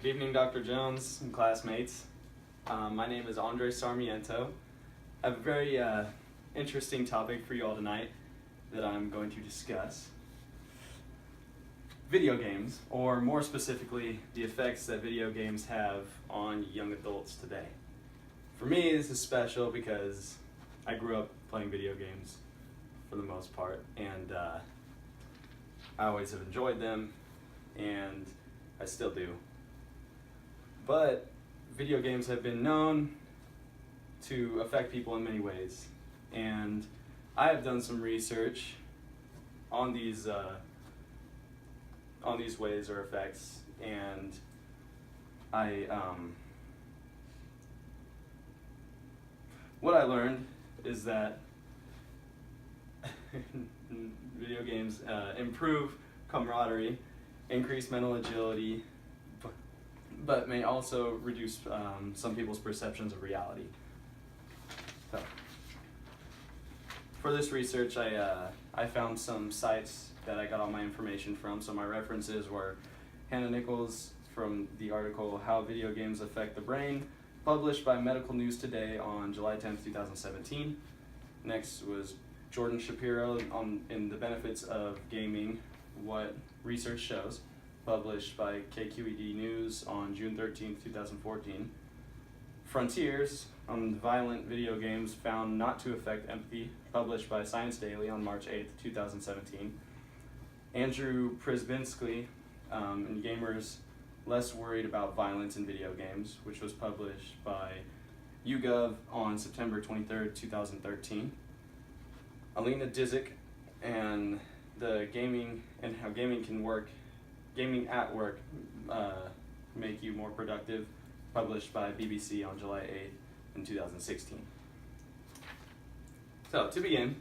Good evening, Dr. Jones and classmates. My name is Andre Sarmiento. I have a very interesting topic for you all tonight that I'm going to discuss. Video games, or more specifically, the effects that video games have on young adults today. For me, this is special because I grew up playing video games for the most part, and I always have enjoyed them, and I still do. But video games have been known to affect people in many ways, and I have done some research on these ways or effects, and what I learned is that video games improve camaraderie, increase mental agility, but may also reduce some people's perceptions of reality. So, for this research, I found some sites that I got all my information from. So my references were Hannah Nichols from the article How Video Games Affect the Brain, published by Medical News Today on July 10th, 2017. Next was Jordan Shapiro in The Benefits of Gaming, What Research Shows, published by KQED News on June 13th, 2014. Frontiers on Violent Video Games Found Not to Affect Empathy, published by Science Daily on March 8th, 2017. Andrew Przybinski and Gamers Less Worried About Violence in Video Games, which was published by YouGov on September 23rd, 2013. Alina Dzik and the Gaming and How Gaming at Work Make You More Productive, published by BBC on July 8th in 2016. So, to begin,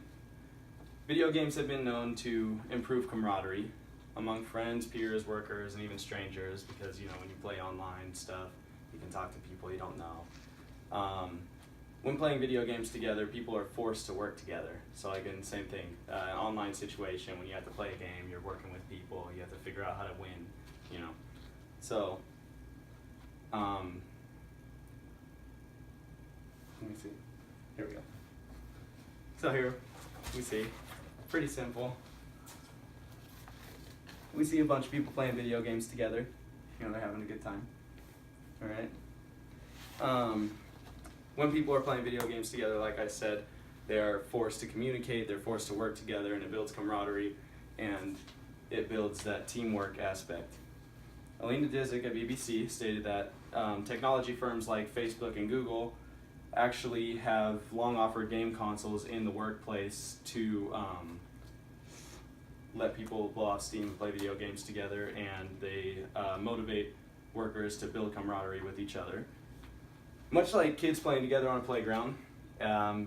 video games have been known to improve camaraderie among friends, peers, workers, and even strangers, because, you know, when you play online stuff, you can talk to people you don't know. When playing video games together, people are forced to work together. So again, same thing, an online situation, when you have to play a game, you're working with people, you have to figure out how to win, you know. So, let me see, here we go. So here we see, pretty simple. We see a bunch of people playing video games together. You know, they're having a good time, all right? When people are playing video games together, like I said, they are forced to communicate, they're forced to work together, and it builds camaraderie, and it builds that teamwork aspect. Alina Dzik at BBC stated that technology firms like Facebook and Google actually have long offered game consoles in the workplace to let people blow off steam and play video games together, and they motivate workers to build camaraderie with each other. Much like kids playing together on a playground,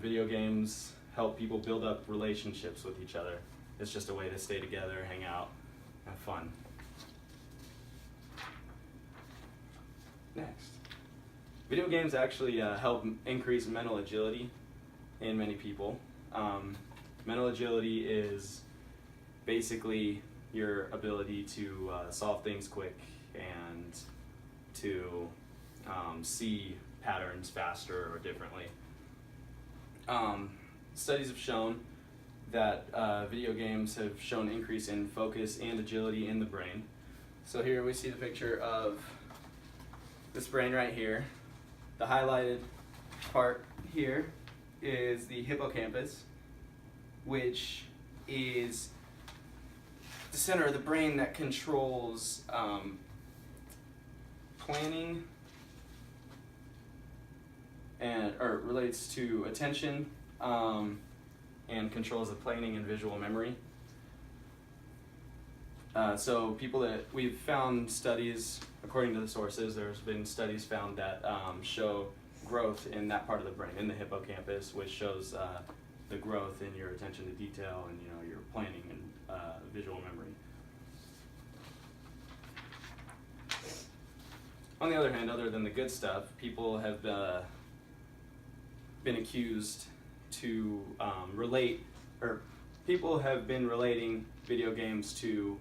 video games help people build up relationships with each other. It's just a way to stay together, hang out, have fun. Next. Video games actually help increase mental agility in many people. Mental agility is basically your ability to solve things quick and to see patterns faster or differently. Studies have shown that video games have shown increase in focus and agility in the brain. So here we see the picture of this brain right here. The highlighted part here is the hippocampus, which is the center of the brain that controls planning or relates to attention and controls the planning and visual memory. So people that we've found studies, according to the sources, there's been studies found that show growth in that part of the brain, in the hippocampus, which shows the growth in your attention to detail and, you know, your planning and visual memory. On the other hand, other than the good stuff, people have been accused to people have been relating video games to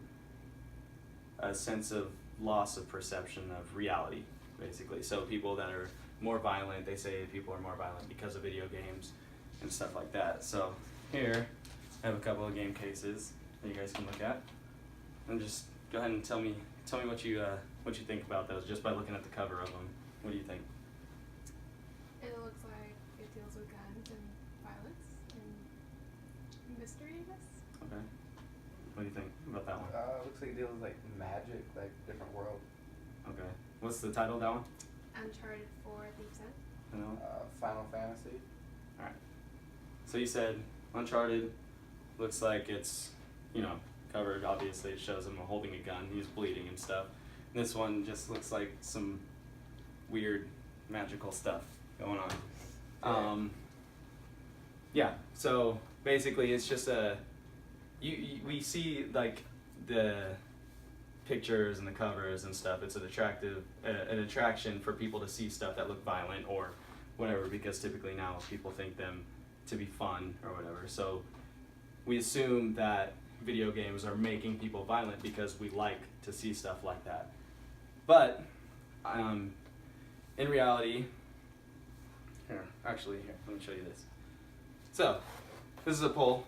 a sense of loss of perception of reality, basically. So people that are more violent, they say people are more violent because of video games and stuff like that. So here I have a couple of game cases that you guys can look at, and just go ahead and tell me what you think about those just by looking at the cover of them. What do you think? It looks like it deals with guns and violence and mystery, I guess. Okay. What do you think about that one? Looks like it deals with like magic, like different world. Okay. What's the title of that one? Uncharted 4, I think so. No. Final Fantasy. All right. So you said Uncharted looks like it's, covered. Obviously, it shows him holding a gun. He's bleeding and stuff. This one just looks like some weird magical stuff going on. Yeah. So basically, it's just we see like the pictures and the covers and stuff. It's an attraction for people to see stuff that look violent or whatever, because typically now people think them to be fun or whatever. So we assume that video games are making people violent because we like to see stuff like that. But in reality, here, let me show you this. So this is a poll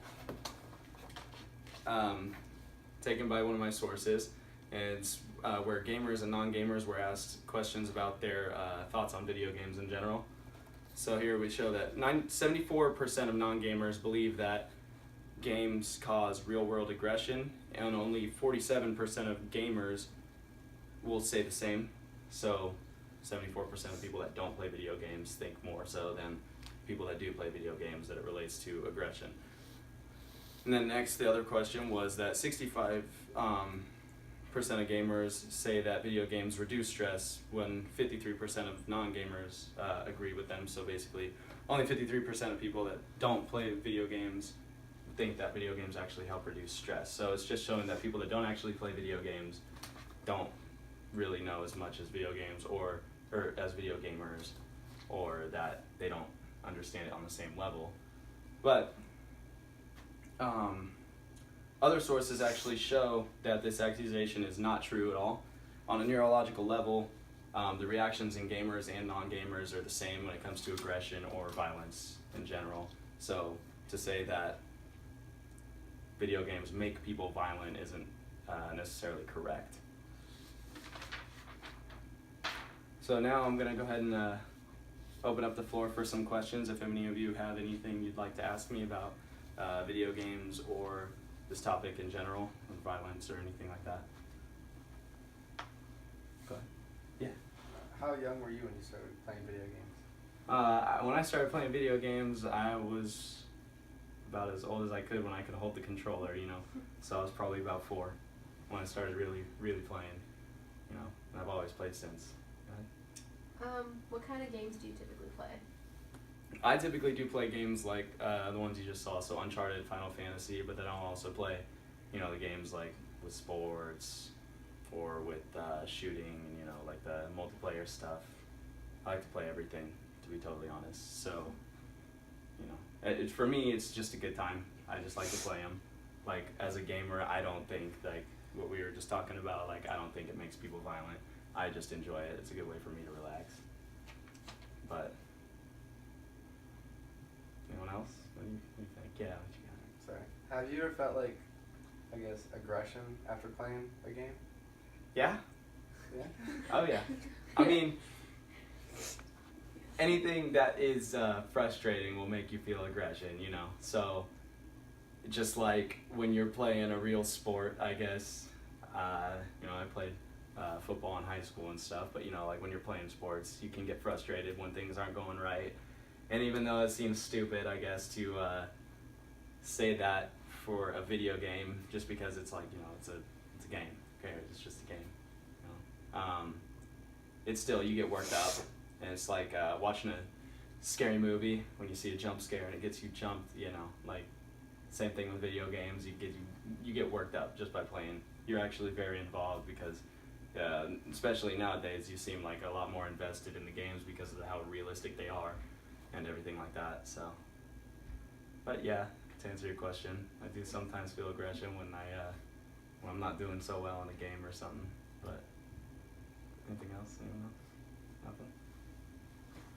taken by one of my sources, and it's where gamers and non-gamers were asked questions about their thoughts on video games in general. So here we show that 74% of non-gamers believe that games cause real-world aggression, and only 47% of gamers will say the same. So 74% of people that don't play video games think more so than people that do play video games that it relates to aggression. And then next, the other question was that 65% of gamers say that video games reduce stress, when 53% of non-gamers agree with them. So basically, only 53% of people that don't play video games think that video games actually help reduce stress. So it's just showing that people that don't actually play video games don't really know as much as video games or as video gamers, or that they don't understand it on the same level. But other sources actually show that this accusation is not true at all. On a neurological level, the reactions in gamers and non-gamers are the same when it comes to aggression or violence in general. So to say that video games make people violent isn't necessarily correct. So now I'm going to go ahead and open up the floor for some questions. If any of you have anything you'd like to ask me about video games or this topic in general, violence or anything like that. Go ahead. Yeah. How young were you when you started playing video games? When I started playing video games, I was about as old as I could when I could hold the controller, So I was probably about 4 when I started really, really playing, and I've always played since. What kind of games do you typically play? I typically do play games like the ones you just saw, so Uncharted, Final Fantasy, but then I'll also play, the games like with sports or with shooting, like the multiplayer stuff. I like to play everything, to be totally honest. So, for me, it's just a good time. I just like to play them. Like, as a gamer, I don't think, like, what we were just talking about, like, I don't think it makes people violent. I just enjoy it. It's a good way for me to relax. But anyone else? What do you think? Yeah, what you got? Sorry. Have you ever felt like, I guess, aggression after playing a game? Yeah? Yeah? Oh, yeah. I mean, anything that is frustrating will make you feel aggression, So, just like when you're playing a real sport, I guess, I played football in high school and stuff, but like when you're playing sports, you can get frustrated when things aren't going right. And even though it seems stupid, I guess, to say that for a video game, just because it's like, it's a game. Okay, it's just a game. It's still, you get worked up, and it's like watching a scary movie when you see a jump scare and it gets you jumped. Like same thing with video games. You get worked up just by playing. You're actually very involved because. Especially nowadays, you seem like a lot more invested in the games because of how realistic they are and everything like that. So, but yeah, to answer your question, I do sometimes feel aggression when I'm not doing so well in a game or something. But Anything else? Anyone else? Nothing?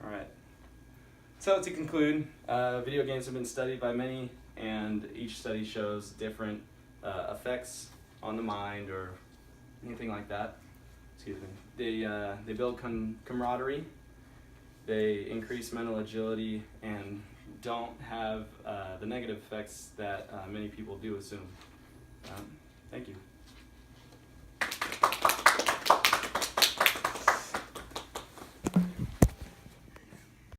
Alright. So to conclude, video games have been studied by many, and each study shows different effects on the mind or anything like that. Excuse me. They build camaraderie, they increase mental agility, and don't have the negative effects that many people do assume. Thank you.